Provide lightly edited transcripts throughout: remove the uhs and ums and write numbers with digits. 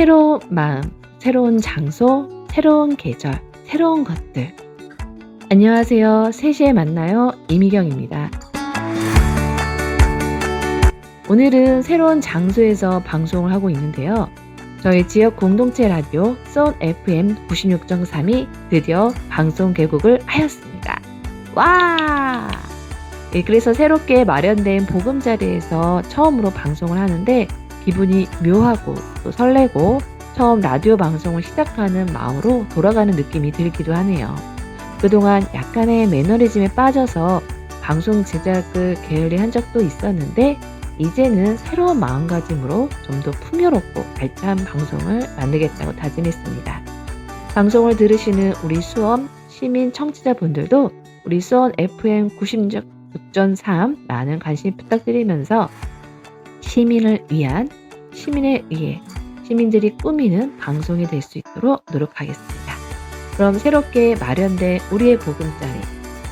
새로운 마음, 새로운 장소, 새로운 계절, 새로운 것들. 안녕하세요. 3시에 만나요. 이미경입니다. 오늘은 새로운 장소에서 방송을 하고 있는데요. 저희 지역 공동체 라디오 썬 FM 96.3이 드디어 방송 개국을 하였습니다. 와! 예, 그래서 새롭게 마련된 보금자리에서 처음으로 방송을 하는데 기분이 묘하고 또 설레고 처음 라디오 방송을 시작하는 마음으로 돌아가는 느낌이 들기도 하네요. 그동안 약간의 매너리즘에 빠져서 방송 제작을 게을리 한 적도 있었는데 이제는 새로운 마음가짐으로 좀 더 풍요롭고 알찬 방송을 만들겠다고 다짐했습니다. 방송을 들으시는 우리 수원 시민 청취자분들도 우리 수원 FM 96.3 많은 관심 부탁드리면서 시민을 위한, 시민에 의해 시민들이 꾸미는 방송이 될 수 있도록 노력하겠습니다. 그럼 새롭게 마련된 우리의 보금자리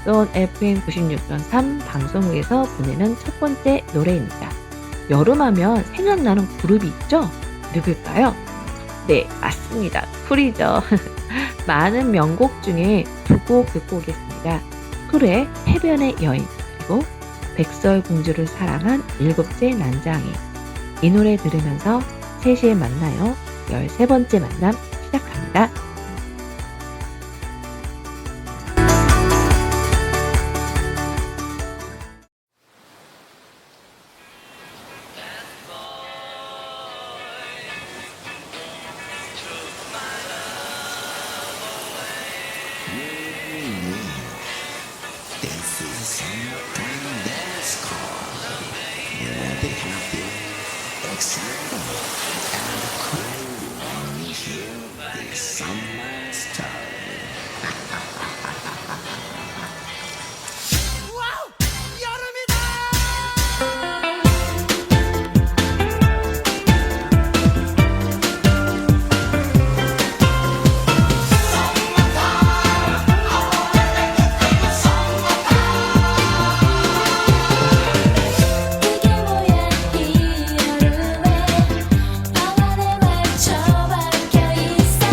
수원 FM 96.3 방송국에서 보내는 첫 번째 노래입니다. 여름하면 생각나는 그룹이 있죠? 누굴까요? 네, 맞습니다. 쿨이죠. 많은 명곡 중에 두 곡 듣고 오겠습니다. 쿨의 해변의 여인, 그리고 백설공주를 사랑한 일곱째 난장이. 이 노래 들으면서 3시에 만나요. 13번째 만남 시작합니다. This is something that's called the happy, exciting, and cool when you hear this summer story. 와우! 여름이다! 이게 뭐야 이 여름에 방 안에 맞춰 박혀 있어.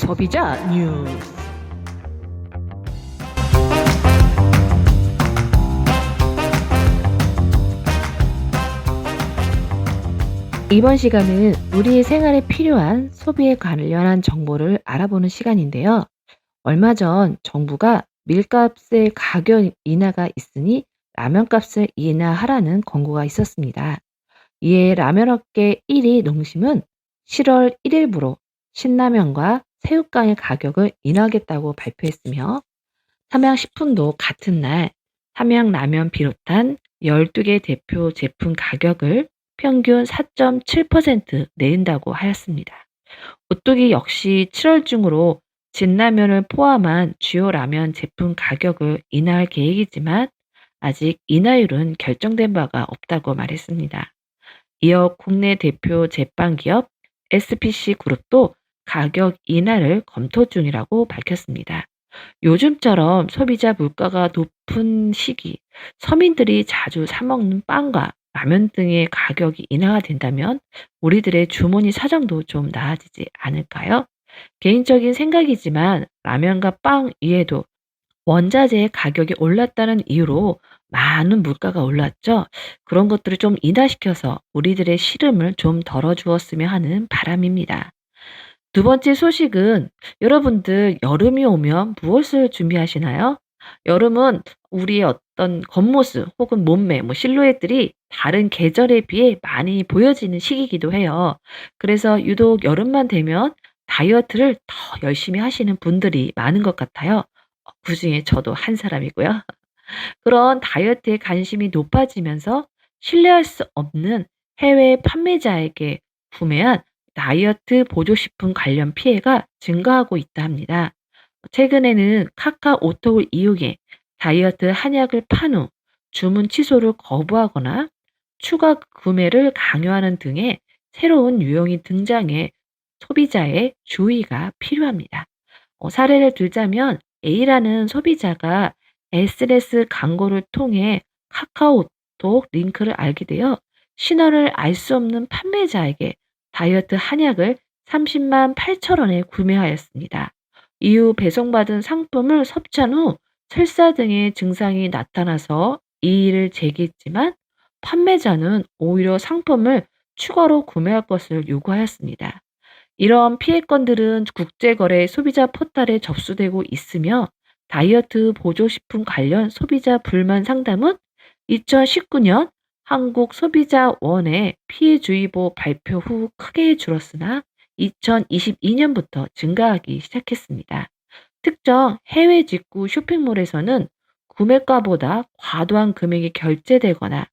소비자 뉴스. 이번 시간은 우리의 생활에 필요한 소비에 관련한 정보를 알아보는 시간인데요. 얼마 전 정부가 밀값의 가격 인하가 있으니 라면값을 인하하라는 권고가 있었습니다. 이에 라면업계 1위 농심은 7월 1일부로 신라면과 새우깡의 가격을 인하하겠다고 발표했으며 삼양식품도 같은 날 삼양라면 비롯한 12개 대표 제품 가격을 평균 4.7% 내린다고 하였습니다. 오뚜기 역시 7월 중으로 진라면을 포함한 주요 라면 제품 가격을 인하할 계획이지만 아직 인하율은 결정된 바가 없다고 말했습니다. 이어 국내 대표 제빵기업 SPC 그룹도 가격 인하를 검토 중이라고 밝혔습니다. 요즘처럼 소비자 물가가 높은 시기, 서민들이 자주 사먹는 빵과 라면 등의 가격이 인하가 된다면 우리들의 주머니 사정도 좀 나아지지 않을까요? 개인적인 생각이지만 라면과 빵 이외에도 원자재의 가격이 올랐다는 이유로 많은 물가가 올랐죠. 그런 것들을 좀 인하시켜서 우리들의 시름을 좀 덜어주었으면 하는 바람입니다. 두 번째 소식은 여러분들 여름이 오면 무엇을 준비하시나요? 여름은 우리의 어떤 겉모습 혹은 몸매, 실루엣들이 다른 계절에 비해 많이 보여지는 시기이기도 해요. 그래서 유독 여름만 되면 다이어트를 더 열심히 하시는 분들이 많은 것 같아요. 그중에 저도 한 사람이고요. 그런 다이어트에 관심이 높아지면서 신뢰할 수 없는 해외 판매자에게 구매한 다이어트 보조식품 관련 피해가 증가하고 있다 합니다. 최근에는 카카오톡을 이용해 다이어트 한약을 판 후 주문 취소를 거부하거나 추가 구매를 강요하는 등의 새로운 유형이 등장해 소비자의 주의가 필요합니다. 사례를 들자면 A라는 소비자가 SNS 광고를 통해 카카오톡 링크를 알게 되어 신원을 알 수 없는 판매자에게 다이어트 한약을 30만 8천 원에 구매하였습니다. 이후 배송받은 상품을 섭취한 후 설사 등의 증상이 나타나서 이의를 제기했지만 판매자는 오히려 상품을 추가로 구매할 것을 요구하였습니다. 이런 피해건들은 국제거래 소비자 포털에 접수되고 있으며 다이어트 보조식품 관련 소비자 불만 상담은 2019년 한국소비자원의 피해주의보 발표 후 크게 줄었으나 2022년부터 증가하기 시작했습니다. 특정 해외 직구 쇼핑몰에서는 구매가보다 과도한 금액이 결제되거나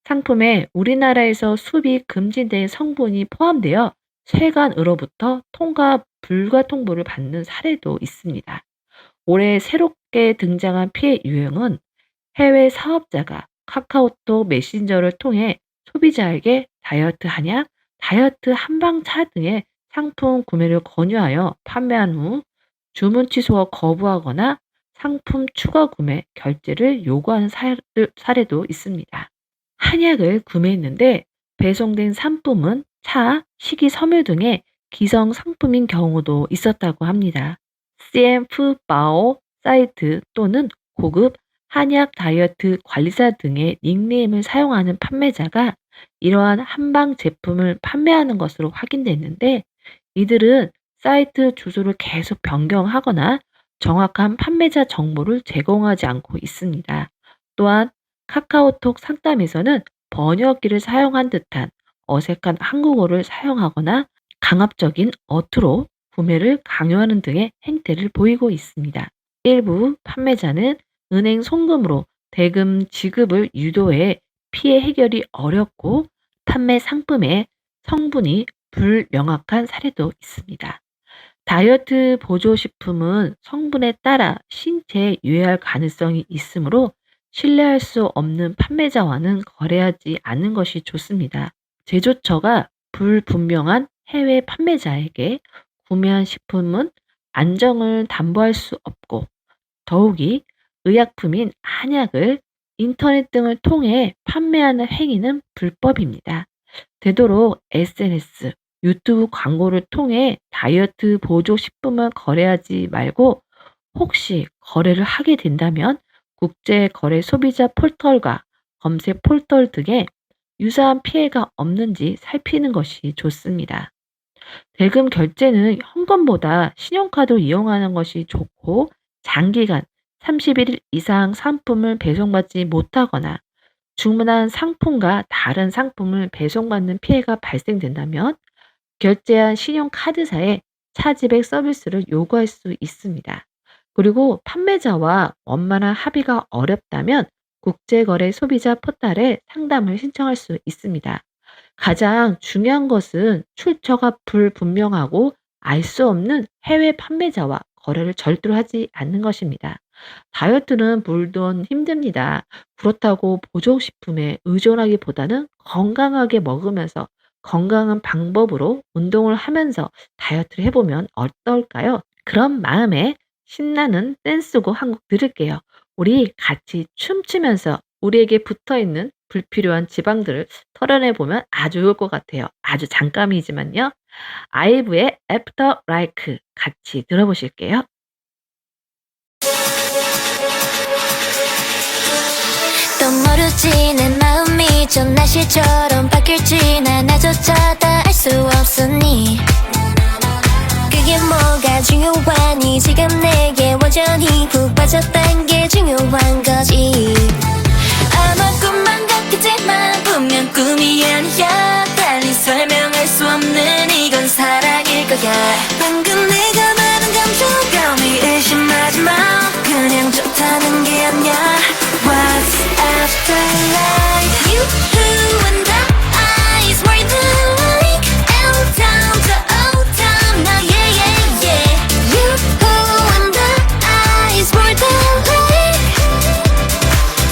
상품에 우리나라에서 수입이 금지된 성분이 포함되어 세관으로부터 통과 불가 통보를 받는 사례도 있습니다. 올해 새롭게 등장한 피해 유형은 해외 사업자가 카카오톡 메신저를 통해 소비자에게 다이어트 한약, 다이어트 한방차 등의 상품 구매를 권유하여 판매한 후 주문 취소와 거부하거나 상품 추가 구매 결제를 요구하는 사례도 있습니다. 한약을 구매했는데 배송된 상품은 차, 식이섬유 등의 기성 상품인 경우도 있었다고 합니다. CMF바오 사이트 또는 고급 한약 다이어트 관리사 등의 닉네임을 사용하는 판매자가 이러한 한방 제품을 판매하는 것으로 확인됐는데 이들은 사이트 주소를 계속 변경하거나 정확한 판매자 정보를 제공하지 않고 있습니다. 또한 카카오톡 상담에서는 번역기를 사용한 듯한 어색한 한국어를 사용하거나 강압적인 어투로 구매를 강요하는 등의 행태를 보이고 있습니다. 일부 판매자는 은행 송금으로 대금 지급을 유도해 피해 해결이 어렵고 판매 상품의 성분이 불명확한 사례도 있습니다. 다이어트 보조식품은 성분에 따라 신체에 유해할 가능성이 있으므로 신뢰할 수 없는 판매자와는 거래하지 않는 것이 좋습니다. 제조처가 불분명한 해외 판매자에게 구매한 식품은 안정을 담보할 수 없고 더욱이 의약품인 한약을 인터넷 등을 통해 판매하는 행위는 불법입니다. 되도록 SNS 유튜브 광고를 통해 다이어트 보조 식품을 거래하지 말고 혹시 거래를 하게 된다면 국제거래 소비자 포털과 검색 포털 등에 유사한 피해가 없는지 살피는 것이 좋습니다. 대금 결제는 현금보다 신용카드 이용하는 것이 좋고 장기간 31일 이상 상품을 배송받지 못하거나 주문한 상품과 다른 상품을 배송받는 피해가 발생된다면 결제한 신용카드사에 차지백 서비스를 요구할 수 있습니다. 그리고 판매자와 원만한 합의가 어렵다면 국제거래 소비자 포털에 상담을 신청할 수 있습니다. 가장 중요한 것은 출처가 불분명하고 알 수 없는 해외 판매자와 거래를 절대로 하지 않는 것입니다. 다이어트는 물론 힘듭니다. 그렇다고 보조식품에 의존하기보다는 건강하게 먹으면서 건강한 방법으로 운동을 하면서 다이어트를 해보면 어떨까요? 그런 마음에 신나는 댄스곡 한 곡 들을게요. 우리 같이 춤추면서 우리에게 붙어있는 불필요한 지방들을 털어내보면 아주 좋을 것 같아요. 아주 잠깐이지만요. 아이브의 After Like 같이 들어보실게요. 또 모르지 내 마음이 좀 날씨처럼 바뀔지 난 나조차다 알 수 없으니 그게 뭐가 중요하니 지금 내게 완전히 푹 빠졌단 게 중요한 거지 아마 꿈만 같겠지만 분명 꿈이 아니야 달리 설명할 수 없는 이건 사랑일 거야 방금 내가 말한 감정감이 의심하지 마 그냥 좋다는 게 아니야 What's after life You who and I is more than like L town to O town now yeah yeah yeah You who and I is more than like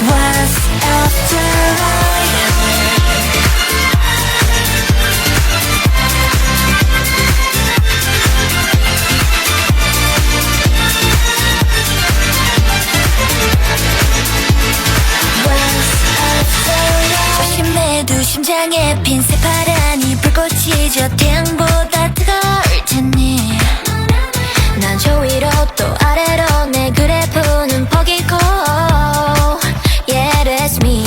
What's after life 조심해도 심장에 핀 새파란이 불꽃이 저 태양보다 뜨거울 테니 난 저 위로 또 아래로 내 그래프는 퍼기고 Yeah that's me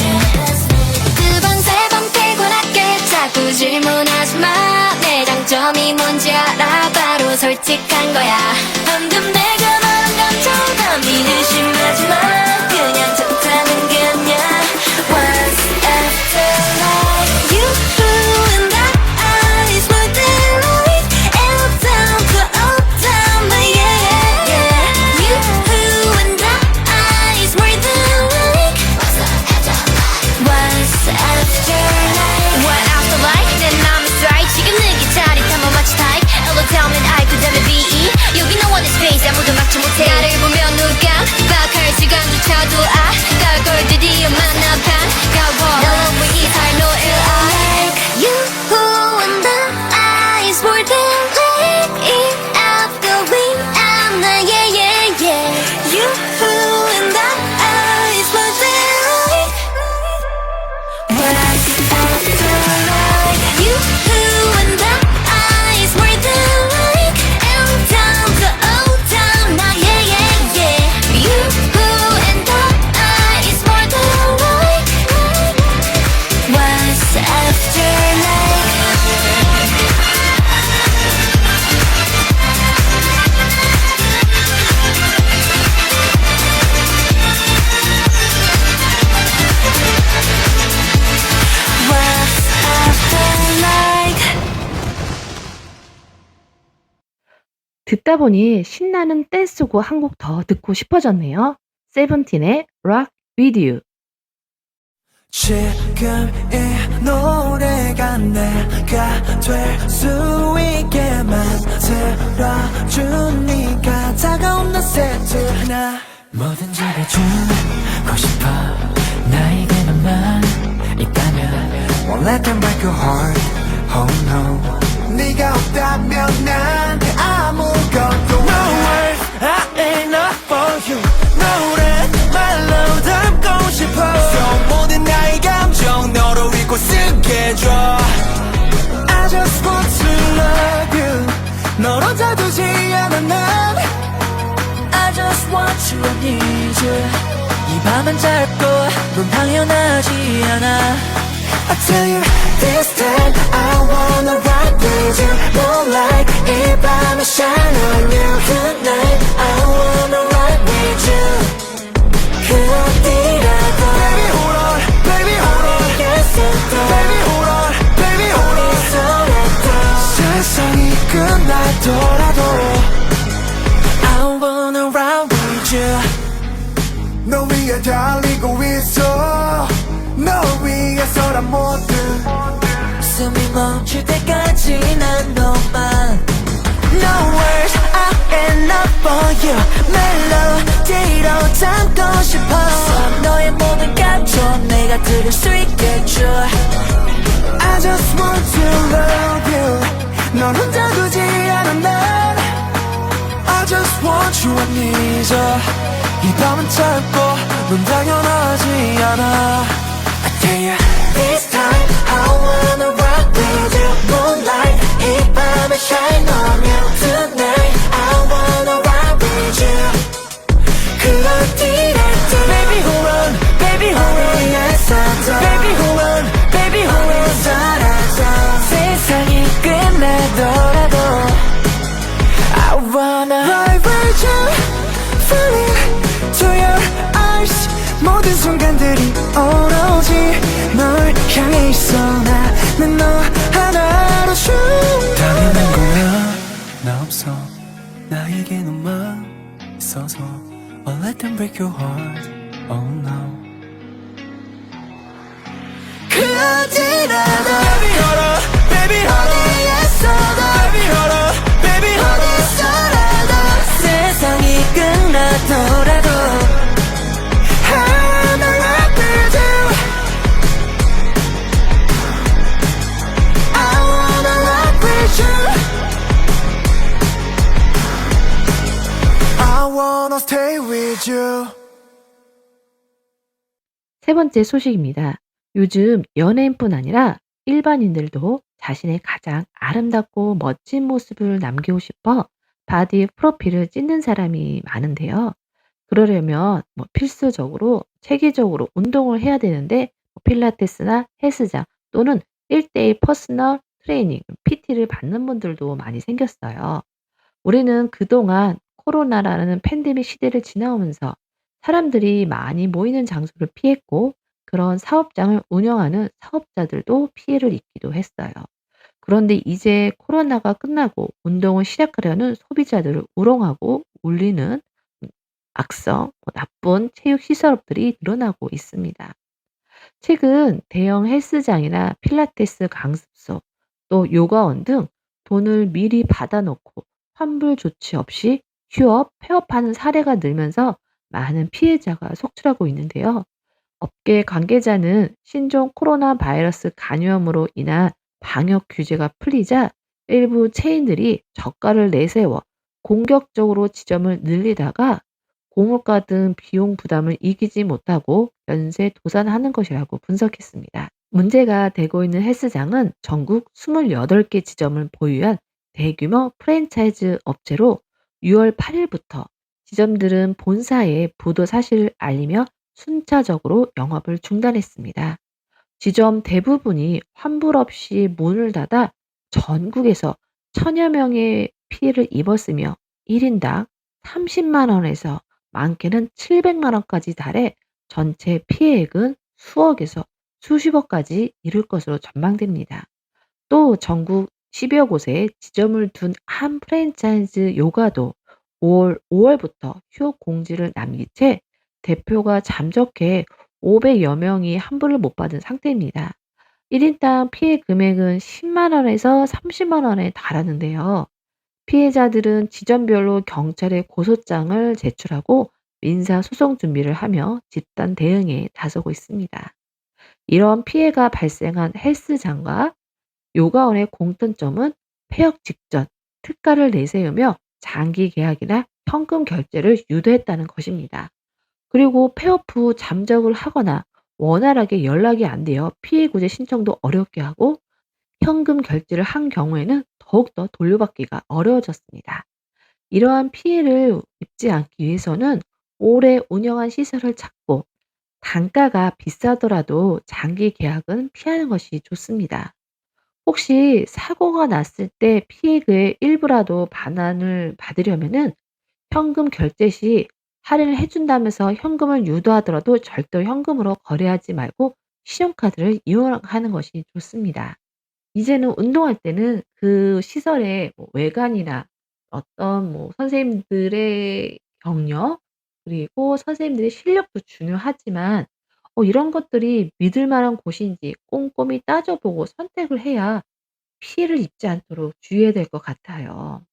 두 번 세 번 피곤하게 자꾸 질문하지 마 내 장점이 뭔지 알아 바로 솔직한 거야 방금 내가 말한 감정감이 의심하지 마 그냥 좋다는 게 아니야 What's after life You who and I is more than like L down to O down yeah yeah yeah You who and I is more than like What's after life What after life 내 맘은 strike 지금 느낀 짜릿함은 마치 type L down and I 그 다음에 BE 여기 no one is space 아무도 막지 못해 나를 보면 누가 박할 시간조차도 아까울 걸 드디어 만나 반가워 너무 이살 너를 like You who and I is more than like it outgoing I'm the yeah yeah yeah You who and I is more than like What's after life You who and I is more than like L down to O down now yeah yeah yeah You who and I is more than like What's after life What's after life 듣다 보니 신나는 댄스곡 한 곡 더 듣고 싶어졌네요. 세븐틴의 Rock With You. 지금 이 노래가 내가 될 수 있게 만들어준 네가 다가온 나 세트 나 뭐든지 해주고 싶어 나에게만 있다면 Won't let them break your heart Oh no 네가 없다면 난 아무것도 No words I ain't enough for you 노랫말로 담고 싶어 So 모든 나의 감정 너로 읽고 쓰게 해줘 I just want to 두지 않아 난 I just want you, I need you 이 밤은 짧고 넌 당연하지 않아 I tell you this time I wanna ride with you Moonlight 이 밤에 shine on you Tonight I wanna ride with you 그 어디라도 Baby hold on, baby hold on Baby hold on, baby hold on 세상이 끝나더라도 I wanna ride with you 너 위에 달리고 있어 너 위에서 난 모든 숨이 멈출 때까지 난 너만 No words are enough for you 멜로디로 담고 싶어 너의 모든 감정 내가 들을 수 있게 줘 I just want to love you 넌 혼자 두지 않아 난 I just want you I need you 이 밤은 짧고 넌 당연하지 않아 I tell you this time I wanna rock with you Moonlight 이 밤에 shine on you Tonight I wanna rock with you 그 어디라도 Baby hold on, baby hold on Baby hold on, baby hold on 사라져 세상이 끝나더라도 I wanna ride with you Falling to your eyes 모든 순간들이 오로지 널 향해 있어 나는 너 하나로 춤 당연한 거야 나 없어 나에게 너만 있어서 Won't let them break your heart Oh no 그 어디라도 Baby hold on Baby hold on 어디에서도 Baby hold on Baby hold on 어디서라도 세상이 끝나더라도 I wanna rock with you I wanna rock with you I wanna stay with you 세 번째 소식입니다. 요즘 연예인뿐 아니라 일반인들도 자신의 가장 아름답고 멋진 모습을 남기고 싶어 바디 프로필을 찍는 사람이 많은데요. 그러려면 필수적으로 체계적으로 운동을 해야 되는데 필라테스나 헬스장 또는 1대1 퍼스널 트레이닝, PT를 받는 분들도 많이 생겼어요. 우리는 그동안 코로나라는 팬데믹 시대를 지나오면서 사람들이 많이 모이는 장소를 피했고 그런 사업장을 운영하는 사업자들도 피해를 입기도 했어요. 그런데 이제 코로나가 끝나고 운동을 시작하려는 소비자들을 우롱하고 울리는 악성, 나쁜 체육 시설업들이 늘어나고 있습니다. 최근 대형 헬스장이나 필라테스 강습소, 또 요가원 등 돈을 미리 받아놓고 환불 조치 없이 휴업, 폐업하는 사례가 늘면서 많은 피해자가 속출하고 있는데요. 업계 관계자는 신종 코로나 바이러스 감염으로 인한 방역 규제가 풀리자 일부 체인들이 저가를 내세워 공격적으로 지점을 늘리다가 고물가 등 비용 부담을 이기지 못하고 연쇄 도산하는 것이라고 분석했습니다. 문제가 되고 있는 헬스장은 전국 28개 지점을 보유한 대규모 프랜차이즈 업체로 6월 8일부터 지점들은 본사에 부도 사실을 알리며 순차적으로 영업을 중단했습니다. 지점 대부분이 환불 없이 문을 닫아 전국에서 천여 명의 피해를 입었으며 1인당 30만 원에서 많게는 700만 원까지 달해 전체 피해액은 수억에서 수십억까지 이를 것으로 전망됩니다. 또 전국 10여 곳에 지점을 둔 한 프랜차이즈 요가도 5월부터 휴업 공지를 남긴 채 대표가 잠적해 500여 명이 환불을 못 받은 상태입니다. 1인당 피해 금액은 10만 원에서 30만 원에 달하는데요. 피해자들은 지점별로 경찰에 고소장을 제출하고 민사소송 준비를 하며 집단 대응에 나서고 있습니다. 이런 피해가 발생한 헬스장과 요가원의 공통점은 폐업 직전 특가를 내세우며 장기 계약이나 현금 결제를 유도했다는 것입니다. 그리고 폐업 후 잠적을 하거나 원활하게 연락이 안 되어 피해 구제 신청도 어렵게 하고 현금 결제를 한 경우에는 더욱더 돌려받기가 어려워졌습니다. 이러한 피해를 입지 않기 위해서는 오래 운영한 시설을 찾고 단가가 비싸더라도 장기 계약은 피하는 것이 좋습니다. 혹시 사고가 났을 때 피해의 일부라도 반환을 받으려면은 현금 결제 시 할인을 해준다면서 현금을 유도하더라도 절대 현금으로 거래하지 말고 신용카드를 이용하는 것이 좋습니다. 이제는 운동할 때는 그 시설의 뭐 외관이나 어떤 뭐 선생님들의 경력 그리고 선생님들의 실력도 중요하지만 이런 것들이 믿을 만한 곳인지 꼼꼼히 따져보고 선택을 해야 피해를 입지 않도록 주의해야 될 것 같아요.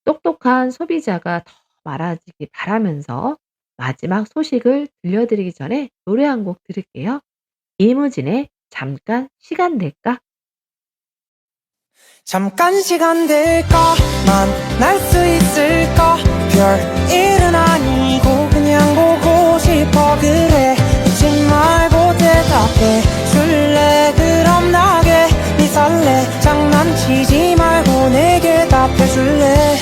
똑똑한 소비자가 더 많아지길 바라면서 마지막 소식을 들려드리기 전에 노래 한 곡 들을게요. 이무진의 잠깐 시간 될까? 잠깐 시간 될까 만날 수 있을까 별일은 아니고 그냥 보고 싶어 그래 묻지 말고 대답해 줄래 그럼 나게 네 설레 장난치지 말고 내게 답해 줄래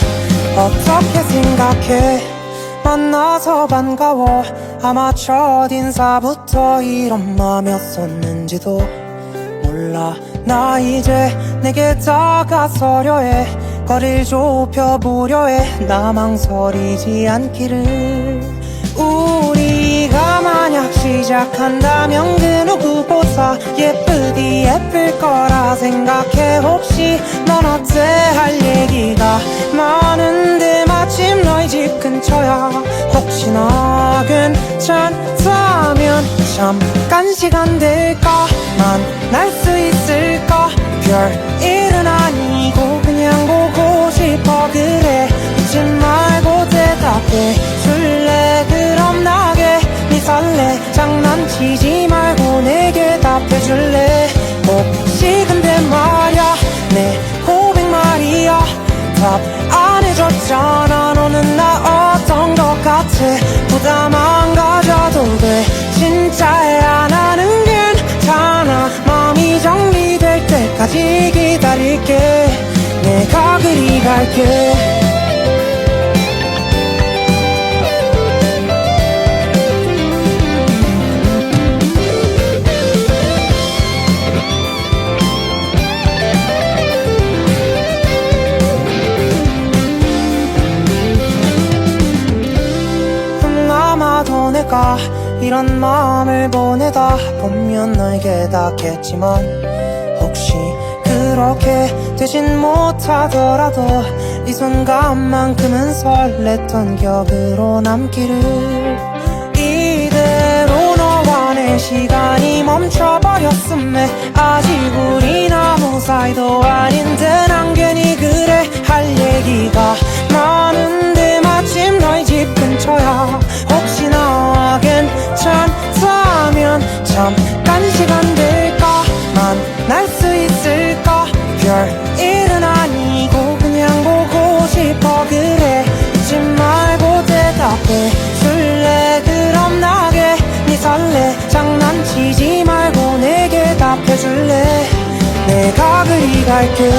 어떻게 생각해 만나서 반가워 아마 첫인사부터 이런 맘이었었는지도 몰라 나 이제 내게 다가서려 해 거리를 좁혀보려 해 나 망설이지 않기를 우리가 만약 시작한다면 그 누구보다 예쁘디 예쁠 거라 생각해 혹시 넌 어때 할 얘기가 많은데 마침 너희 집 근처야 혹시나 괜찮다면 잠깐 시간 될까 만날 수 있을까 별일은 아니고 그냥 보고 싶어 그래 묻지 말고 대답해 줄래 그럼 나게 네 설레 장난치지 말고 내게 답해 줄래 혹시 근데 말야 내 고백 말이야 답 안 해줬잖아 너는 나 어떤 것 같아 부담 안 가져도 돼 진짜야 나는 괜찮아 마음이 정리될 때까지 기다릴게 내가 그리 갈게 아마도 내가 이런 마음을 보내다 보면 알게 닿겠지만 혹시 그렇게 되진 못하더라도 이 순간만큼은 설렜던 기억으로 남기를 이대로 너와 내 시간이 멈춰버렸음에 아직 우린 아무 사이도 아닌데 난 괜히 그래 할 얘기가 많은데 마침 너희 집 근처야 혹시나 괜찮다면 잠깐 시간 될까 만날 수 있을까 별일은 아니고 그냥 보고 싶어 그래 묻지 말고 대답해 줄래 그럼 나게 네 설레 장난치지 말고 내게 답해 줄래 내가 그리 갈게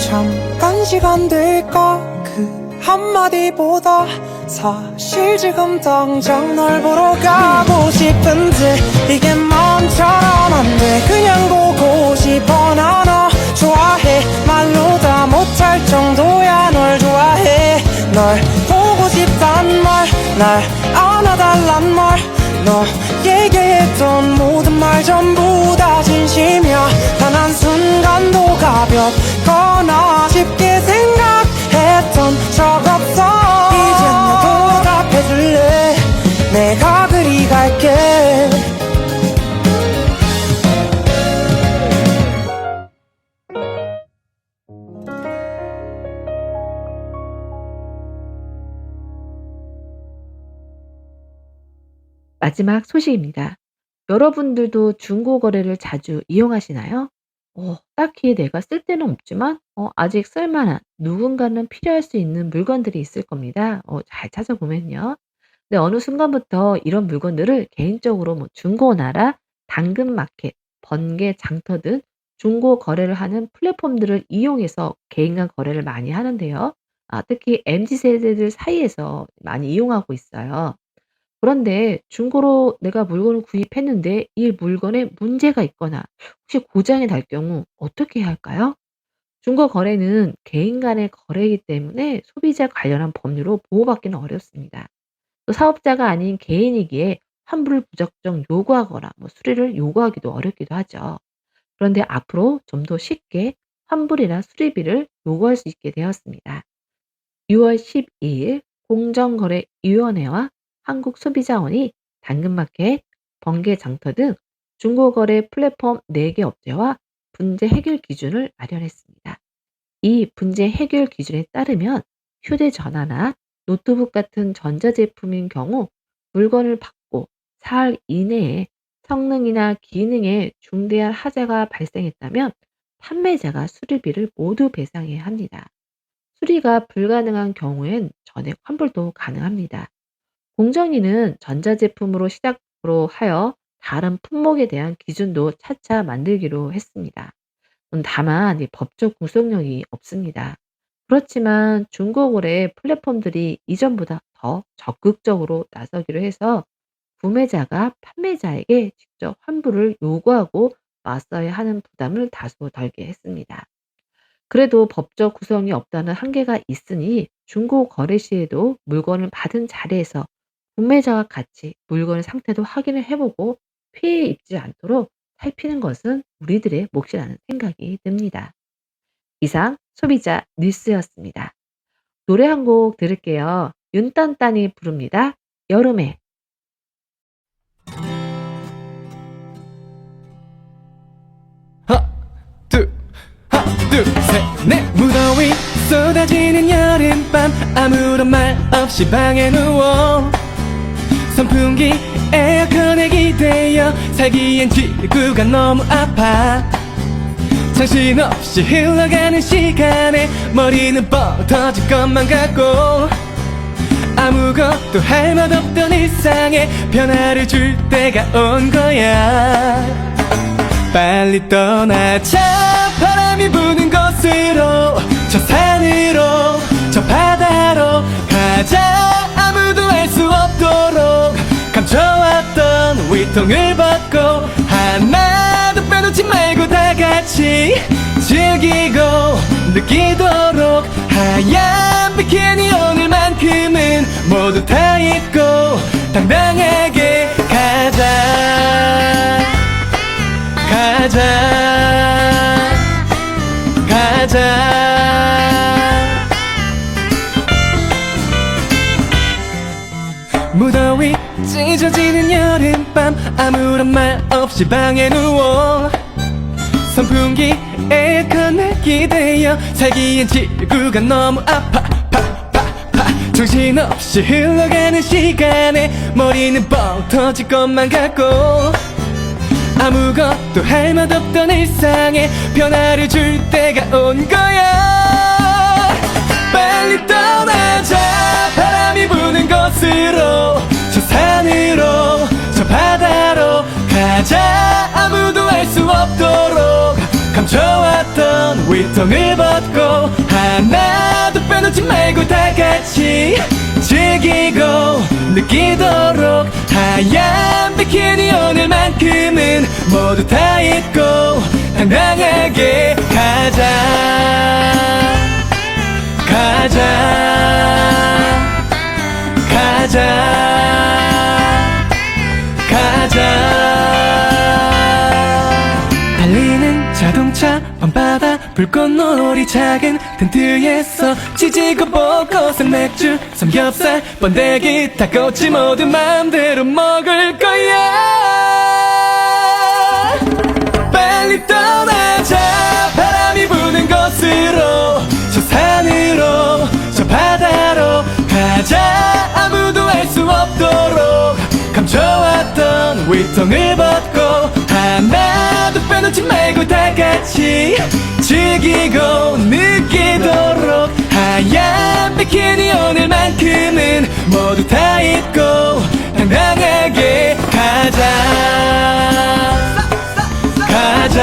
잠깐 시간 될까 그 한마디보다 사실 지금 당장 널 보러 가고 싶은데 이게 마음처럼 안 돼 그냥 보고 싶어 나 너 좋아해 말로 다 못할 정도야 널 좋아해 널 보고 싶단 말 날 안아달란 말 너에게 했던 모든 말 전부 다 진심이야 단 한순간도 가볍거나 쉽게 생각했던 적 없어 이젠 나도 답해줄래 내가 그리 갈게 마지막 소식입니다. 여러분들도 중고 거래를 자주 이용하시나요? 딱히 내가 쓸 데는 없지만 아직 쓸 만한 누군가는 필요할 수 있는 물건들이 있을 겁니다. 잘 찾아보면요. 근데 어느 순간부터 이런 물건들을 개인적으로 뭐 중고나라, 당근마켓, 번개, 장터 등 중고 거래를 하는 플랫폼들을 이용해서 개인 간 거래를 많이 하는데요. 특히 MZ 세대들 사이에서 많이 이용하고 있어요. 그런데 중고로 내가 물건을 구입했는데 이 물건에 문제가 있거나 혹시 고장이 날 경우 어떻게 해야 할까요? 중고 거래는 개인 간의 거래이기 때문에 소비자 관련한 법률로 보호받기는 어렵습니다. 또 사업자가 아닌 개인이기에 환불을 무작정 요구하거나 뭐 수리를 요구하기도 어렵기도 하죠. 그런데 앞으로 좀 더 쉽게 환불이나 수리비를 요구할 수 있게 되었습니다. 6월 12일 공정거래위원회와 한국소비자원이 당근마켓, 번개장터 등 중고거래 플랫폼 4개 업체와 분쟁 해결 기준을 마련했습니다. 이 분쟁 해결 기준에 따르면 휴대전화나 노트북 같은 전자제품인 경우 물건을 받고 사흘 이내에 성능이나 기능에 중대한 하자가 발생했다면 판매자가 수리비를 모두 배상해야 합니다. 수리가 불가능한 경우엔 전액 환불도 가능합니다. 공정위는 전자제품으로 시작으로 하여 다른 품목에 대한 기준도 차차 만들기로 했습니다. 다만 이 법적 구속력이 없습니다. 그렇지만 중고거래 플랫폼들이 이전보다 더 적극적으로 나서기로 해서 구매자가 판매자에게 직접 환불을 요구하고 맞서야 하는 부담을 다소 덜게 했습니다. 그래도 법적 구성이 없다는 한계가 있으니 중고 거래 시에도 물건을 받은 자리에서 구매자와 같이 물건의 상태도 확인을 해보고 피해 입지 않도록 살피는 것은 우리들의 몫이라는 생각이 듭니다. 이상 소비자 뉴스였습니다. 노래 한 곡 들을게요. 윤딴딴이 부릅니다. 여름에. 둘, 셋, 넷. 무더위 쏟아지는 여름밤 아무런 말 없이 방에 누워 선풍기 에어컨에 기대어 살기엔 지구가 너무 아파 정신없이 흘러가는 시간에 머리는 뻗어질 것만 같고 아무것도 할 맛 없던 일상에 변화를 줄 때가 온 거야 빨리 떠나자 바람이 부는 곳으로 저 산으로 저 바다로 가자 아무도 알 수 없도록 감춰왔던 위통을 벗고 하나도 빼놓지 말고 다 같이 즐기고 느끼도록 하얀 비키니 오늘만큼은 모두 다 잊고 당당하게 가자 가자 무더위 찢어지는 여름밤 아무런 말 없이 방에 누워 선풍기 에어컨에 기대어 살기엔 지구가 너무 아파 정신없이 흘러가는 시간에 머리는 뻥 터질 것만 같고 아무것도 할 맛 없던 일상에 변화를 줄 때가 온 거야 빨리 떠나자 바람이 부는 곳으로 저 산으로 저 바다로 가자 아무도 알 수 없도록 감춰왔던 위통을 벗고 하나도 빼놓지 말고 다 같이 즐기고 느끼도록 하얀 비키니 오늘만큼은 모두 다 잊고 당당하게 가자 달리는 자동차 밤바다 불꽃놀이 작은 텐트에서 지지고 볶고선 맥주 삼겹살 번데기 닭꼬치 모두 마음대로 먹을 거야 빨리 떠나자 바람이 부는 곳으로 저 산으로 저 바다로 가자 아무도 알 수 없도록 감춰왔던 위통을 벗고 하나도 빼놓지 말고 다 같이 즐기고 느끼도록 하얀 하얀 비키니 오늘만큼은 모두 다 입고 당당하게 가자 가자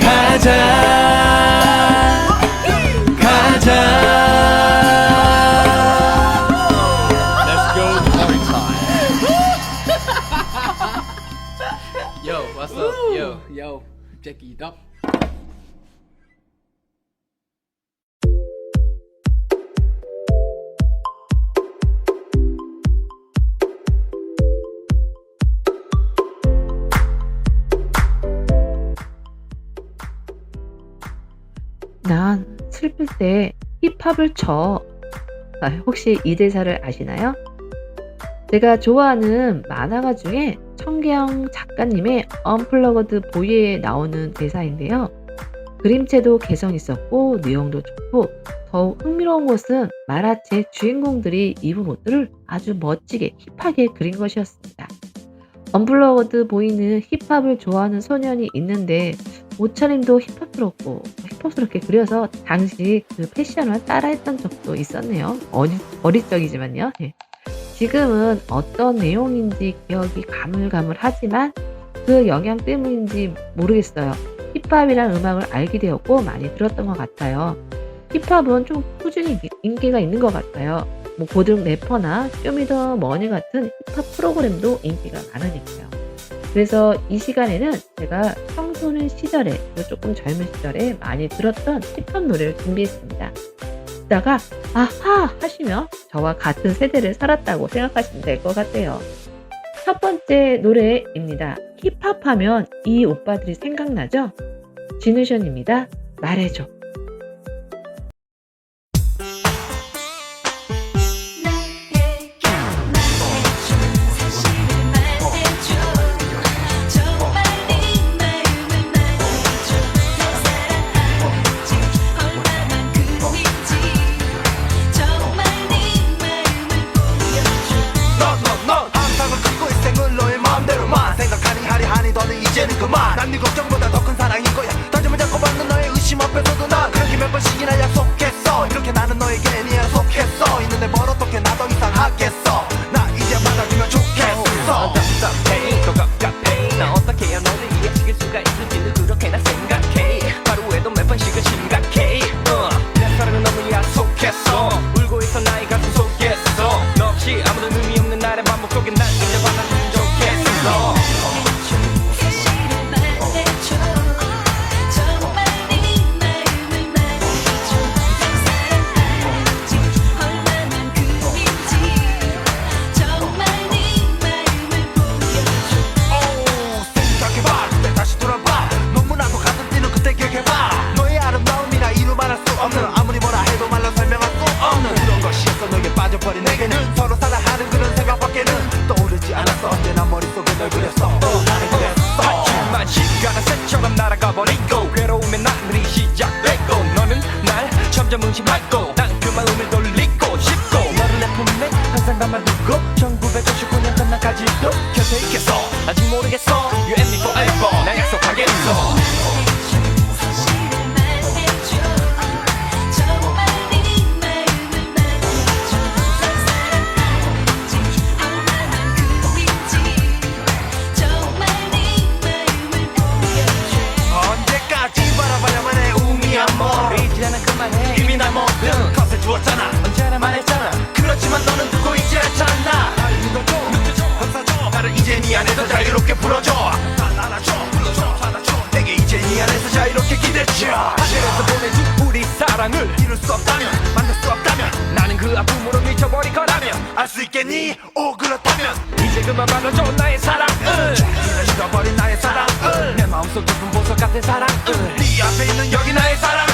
가자 가자. Let's go party time. Yo, what's up? Yo, check it up. 난 슬플 때 힙합을 쳐. 혹시 이 대사를 아시나요? 제가 좋아하는 만화가 중에 청계영 작가님의 언플러그드 보이에 나오는 대사인데요. 그림체도 개성 있었고 내용도 좋고 더욱 흥미로운 것은 만화책 주인공들이 입은 옷들을 아주 멋지게 힙하게 그린 것이었습니다. 언플러그드 보이는 힙합을 좋아하는 소년이 있는데 옷차림도 힙합스럽게 그려서 당시 그 패션을 따라했던 적도 있었네요. 어릴 적이지만요. 네. 지금은 어떤 내용인지 기억이 가물가물하지만 그 영향 때문인지 모르겠어요. 힙합이란 음악을 알게 되었고 많이 들었던 것 같아요. 힙합은 좀 꾸준히 인기가 있는 것 같아요. 뭐 고등 래퍼나 쇼미더머니 같은 힙합 프로그램도 인기가 많으니까요. 그래서 이 시간에는 제가 청소년 시절에 그리고 조금 젊은 시절에 많이 들었던 힙합 노래를 준비했습니다. 듣다가 아하 하시며 저와 같은 세대를 살았다고 생각하시면 될 것 같아요. 첫 번째 노래입니다. 힙합하면 이 오빠들이 생각나죠? 진우션입니다. 말해줘. 이제는 그만 난 네 걱정보다 더 큰 사랑인 거야 다짐을 잡고 받는 너의 의심 앞에서도 난 그렇게 몇 번씩이나 약속했어 이렇게 나는 너에게 네 약속했어 있는데 뭘 어떻게 나 더 이상 하겠어 나 이제 받아주면 좋겠어 답답해 더 갑갑해 나 어떻게 해야 너를 이해시킬 수가 있을지를 그렇게나 생각해 하루에도 몇 번씩은 심각해 내 사랑은 너무 약속했어 울고 있어 나의 가슴 속에서 너 없이 아무런 의미 없는 날의 반복 속에 난 이제 받아주면 좋겠어 아무리 뭐라 해도 말로 설명할 수 없는 그런 것이었어 너에게 빠져버린 내게는 서로 사랑하는 그런 생각밖에는 떠오르지 않았어 언제나 머릿속에 널 그렸어 나는 그랬어 하지만 시간은 새처럼 날아가버리고 괴로움의 나날이 시작되고 너는 날 점점 의심하고 난 그 마음을 돌리고 싶고 너를 내 품에 항상 담아두고 1999년 전날까지도 곁에 있겠어 아직 모르겠어 You and me forever 나 약속하겠어 이제는 그만해 이미 날 모든 컷을 주었잖아 언제나 말했잖아 그렇지만 너는 듣고 있지 않잖아 나를 믿어줘 감싸줘 나를 이제 네 안에서 자유롭게 풀어줘 날 안아줘 불러줘 받아줘 내게 이제 네 안에서 자유롭게 기대줘 하늘에서 보내준 우리 사랑을 이룰 수 없다면 만날 수 없다면 나는 그 아픔으로 미쳐버릴 거라면 알 수 있겠니? 오 그렇다면 이제 그만 받아줘 나의 사랑을 네 잃어버린 나의 사랑을 내 마음속 깊은 보석 같은 사랑을 네 앞에 있는 여기 나의 사랑을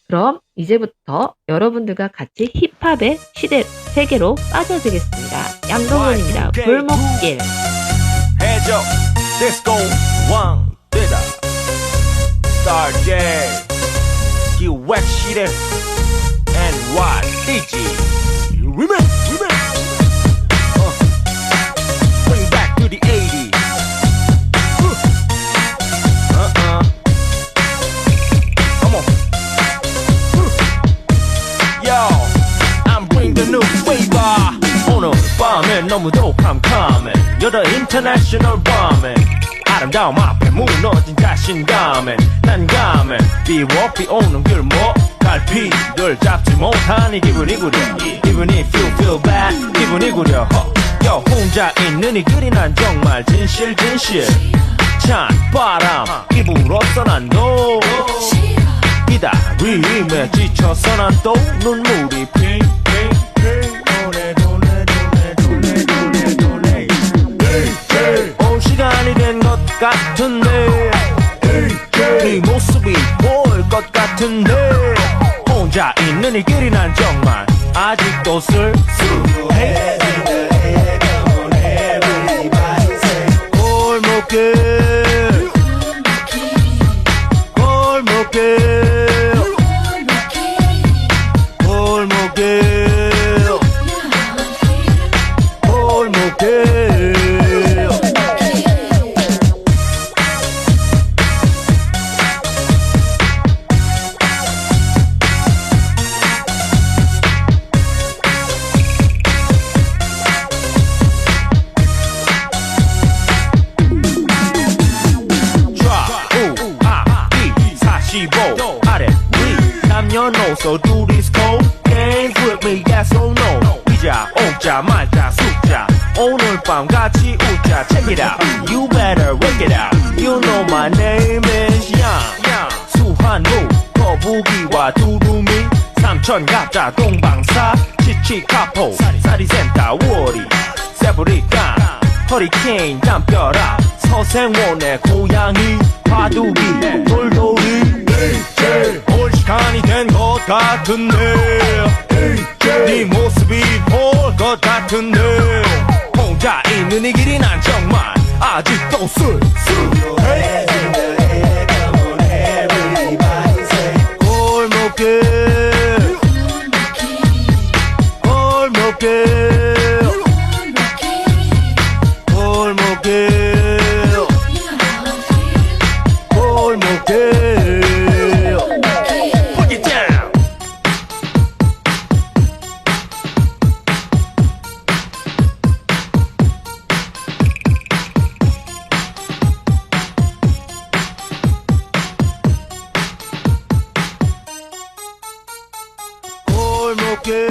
그럼 이제부터 여러분들과 같이 힙합의 세계로 빠져들겠습니다. 양동근입니다. 골목길. 해적 디스코 왕되다 스타제 기획실에 NYDG Remix Bring back to the 80s Come on Yo I'm bring the new flavor 오늘 밤에 너무도 캄캄해 You're the international 밤에 아름다움 앞에 무너진 자신감에 난감해 비워 비오는 길목 갈피를 잡지 못한 이 기분이 구려 Even if you feel bad 기분이 구려 Yo 혼자 있는 이 글이 난 정말 진실 찬 바람 입으로써 난도 기다림에 지쳐서 난 또 눈물이 핑 올 시간이 된 것 같은데 네 모습이 보일 것 같은데 혼자 있는 이 길이 난 정말 아직도 쓸쓸해 골목길 골목길 골목길 골목길 아래 위 남녀노소 둘이서 Games with me yes or no 이자 오자 말자 숫자 오늘 밤 같이 웃자 Check it out You better work it out You know my name is Yang 수한무 거북이와 두루미 삼천갑자 동방사 치치카포 사리센터 워리 세브리카 허리케인 담벼락 서생원의 고양이 바둑이 돌돌이 올 시간이 된 것 같은데 네 모습이 볼 것 같은데 혼자 있는 이 길이 난 정말 아직도 쓸쓸해 골목길 골목길 골목길 골목길 Put it down 골목길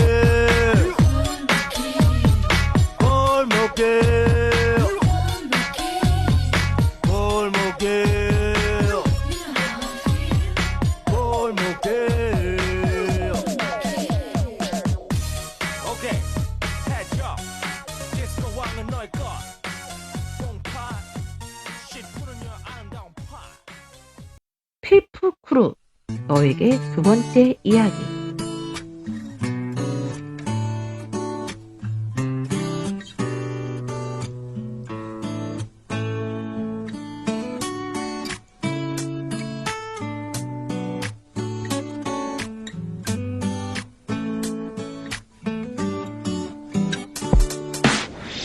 골목길 필프 크루 너에게 두 번째 이야기.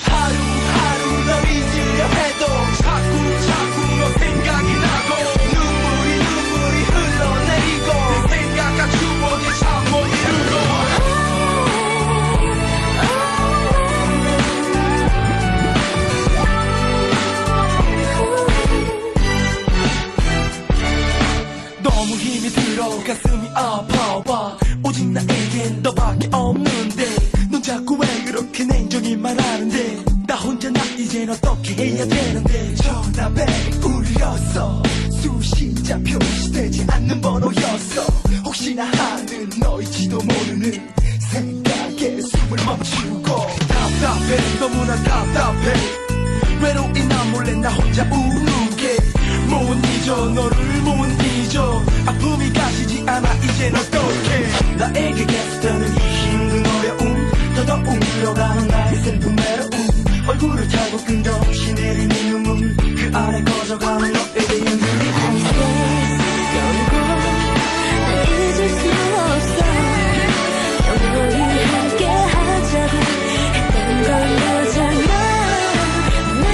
하루하루 널 잊으려 해도 자꾸 너 생각이 나고 눈물이 흘러내리고 내 생각과 추억이 참 못 이루고 너무 힘이 들어 가슴이 아파와 오직 나에겐 너밖에 없는데 넌 자꾸 왜 그렇게 냉정히 말하는데 나 혼자 나 이젠 어떻게 해야 되는데 전화벨 울렸어 수신자 표시되지 않는 번호였어 혹시나 하는 너일지도 모르는 생각에 숨을 멈추고 답답해 너무나 답답해 외로운 나 몰래 나 혼자 우는 게 못 잊어 너를 못 잊어 아픔이 가시지 않아 이제 이젠 어떡해 나에게 겠다는 이 힘든 어려움 더더욱 늘어가는 나의 슬픈 외로움 얼굴을 타고 끝없이 내리는 눈물 그 아래 꺼져가는 너에 대한 그리움 결국 날 잊을 수 없어 영원히 함께 하자고 했던 걸 너잖아 난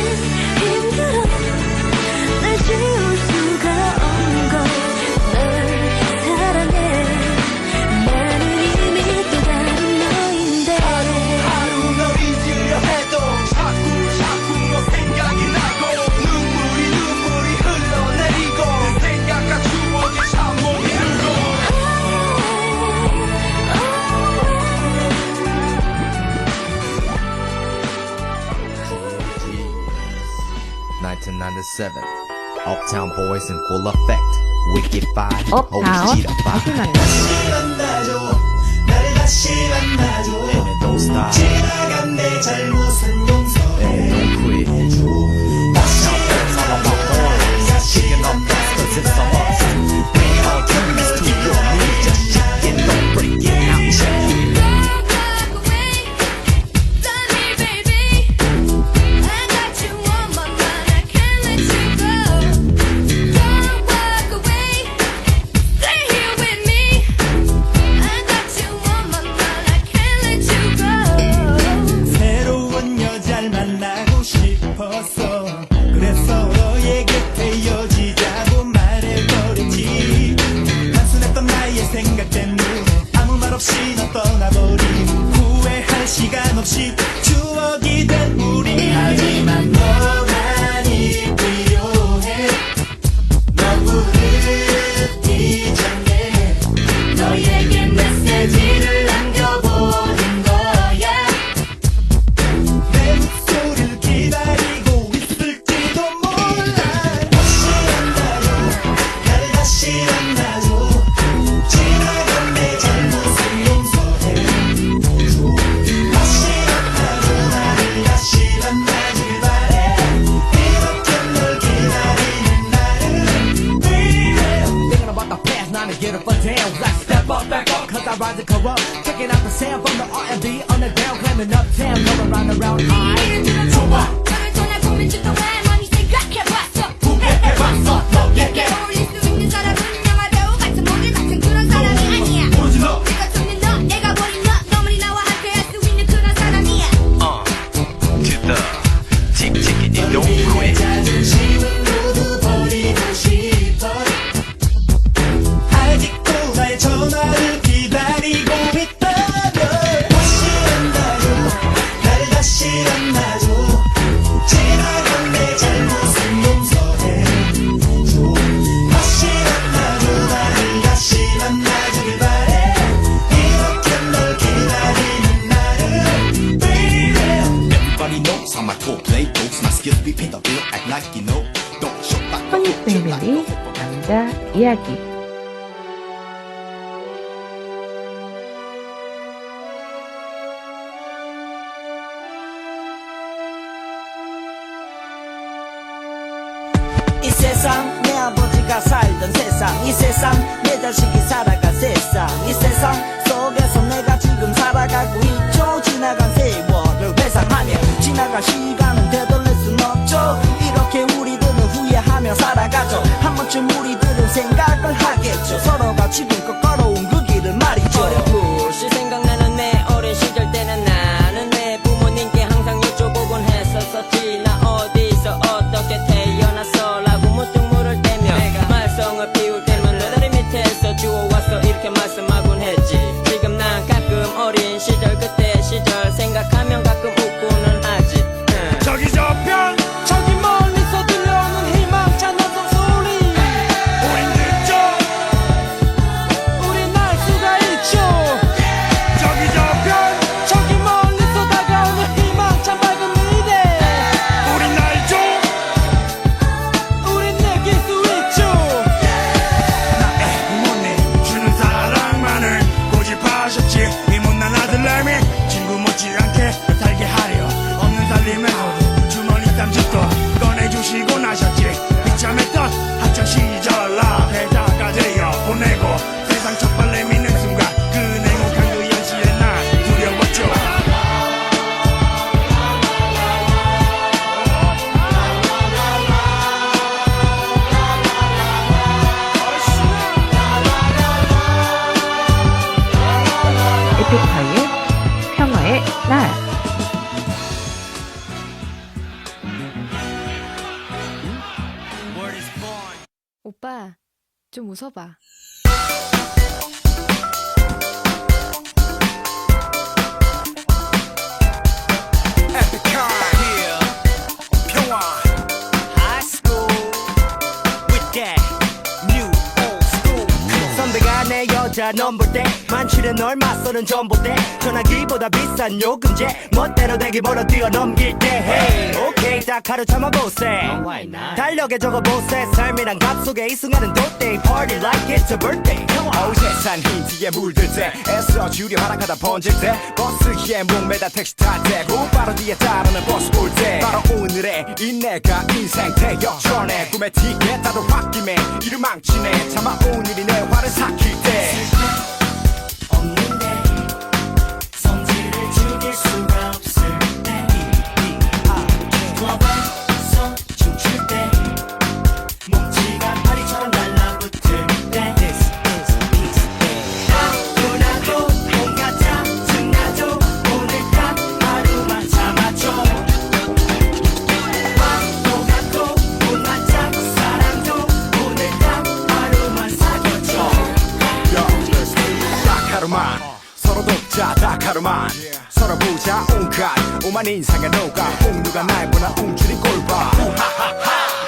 힘들어 날 지울 수가 없는 걸널 사랑해 나는 이미 또 다른 너인데 하루 널 잊으려 해도 자꾸 너 생각이 나고 눈물이 흘러내리고 그 생각과 추억이 참 못 이루고 1997 Uptown Boys in full effect Wicked Five 업타운 다시 만나. 만나줘 나를 다시 만나줘 And don't stop 지나간 내 잘못은 용서해 Don't quit 해줘 다시 만나줘 다시 만나줘 Cause it's all us We all turn this to your knees Just shake it, don't break it out Check it 새로운 여자를 만나고 싶었어 그래서 너의 곁에 이어지자고 말해버렸지 단순했던 나의 생각 때문에 아무 말 없이 너 떠나버린 후회할 시간 없이 추억이 된 우리 하지만 너만이 필요해 너 부르기 전에 너에게 메시지를 남겨보는 거야 내 목소리를 기다리고 있을지도 몰라 다시 만나줘 나를 다시 만나줘 지나간 내 잘못은 용서해줘 다시 만나줘 나를 다시 만나길 바래 이렇게 널 기다리는 나를 위해 Thinking about the past, now to get up or down Like step up, back up, cause I rise and come up Checking out the sound from the R&B underground Climbing uptown, going round and round I 좋아 너를 떠날 고민 중 동안 많이 생각해봤어 후회해봤어 너에게 어울릴 수 있는 사람은 영화 배우 같은 모델 같은 그런 사람이 아니야 모르지 너 내가 찾는 너 내가 버린 너 너무리 나와 함께 할 수 있는 그런 사람이야 to the 틱틱이 don't quit 자존심은 모두 버리고 싶어 아직도 나의 전화를 기다리고 있다면 다시 만나줘 나를 다시 만나줘 지나간 내 잘못은 용서해줘 다시 만나줘 나를 다시 만나주길 바래 이렇게 널 기다리는 나를 baby Everybody knows how my core play goes My skills be paid the bill Act like you know Don't show back 허니 패밀리 남자 이야기. 이 세상 내 아버지가 살던 세상 이 세상 내 자식이 살아간 세상 이 세상 속에서 내가 지금 살아가고 있죠 지나간 세월을 회상하며 지나간 시간은 되돌릴 순 없죠 이렇게 우리들은 후회하며 살아가죠 한 번쯤 우리들은 생각을 하겠죠 서로가 지금껏 걸어온 그 길을 말이죠 어렴풋이 생각나는 내 어린 시절 때는 나는 내 부모님께 항상 여쭤보곤 했었었지 나 어디서 어떻게 태어났어라고 문득 물을 때며 말썽을 피울 때면 내 다리 밑에서 주워왔어 이렇게 말씀하곤 했지 지금 난 가끔 어린 시절 그때 시절 생각하면 가끔 웃고는 하지 저기 저편 저기 멀리서 들려오는 희망찬 어떤 소리 우린 늦죠 우린 에픽하이의 평화의 날. 오빠, 좀 웃어봐. 평화 High school with that new old school. 선배가 내 여자 넘볼 때 만취는 널 맞서는 전봇대 전화기보다 비싼 요금제 멋대로 대기보다 뛰어넘길 때 hey 오케이 딱 하루 참아보세 달력에 적어보세 삶이란 값 속에 이 순간은 돗대 Party like it's a birthday 어우 세상 흰티에 물들 때 애써 주려 하락하다 번질 때 버스에 목매다 택시 탈 때 곧바로 뒤에 따르는 버스 올 때 바로 오늘의 인내가 인생 대역전에 꿈의 티켓 다도 홧김에 이를 망치네 차마 오늘이 내 화를 삭힐 때 없는데 성질을 죽일 수가 없을 때 클럽에서 춤출 때 몸치가 파리처럼 달라붙을 때 This is peace 나도 온갖 짜증나도 오늘 딱 하루만 참아줘 화도 같고 온갖 짝사랑도 오늘 딱 하루만 사겨줘 딱 하루만 서로 돕자 딱 하루만 서로 보자 온갖 오만 인상에 녹아 옥누가 날 보나 웅주리 꼴봐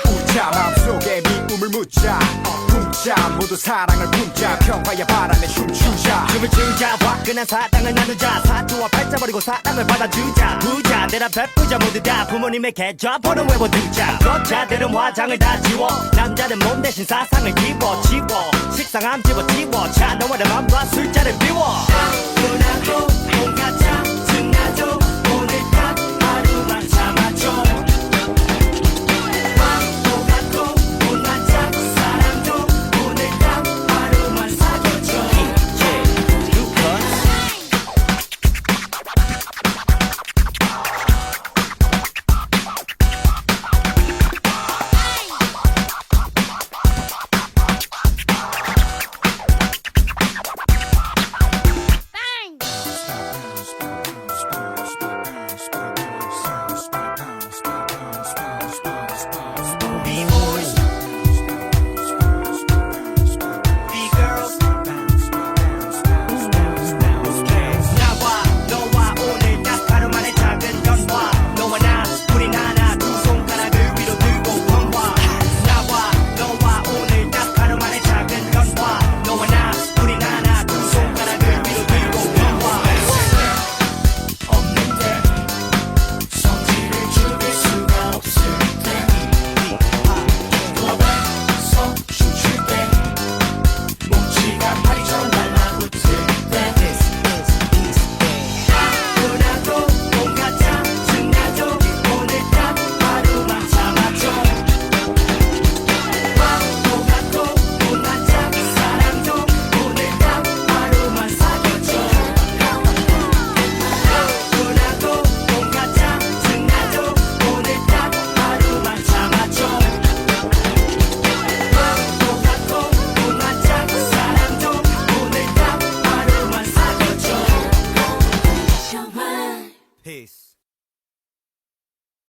웃자 마음속에 미움을 묻자 훔자 모두 사랑을 품자 평화의 바람에 춤추자 춤을 추자 화끈한 사랑을 나누자 사투와 팔자 버리고 사랑을 받아주자 부자 내라 베푸자 모두 다 부모님의 계좌번호 외워두자 여자들은 화장을 다 지워 남자는 몸 대신 사상을 집어치워 식상함 집어치워 차 너머의 맘과 술자를 비워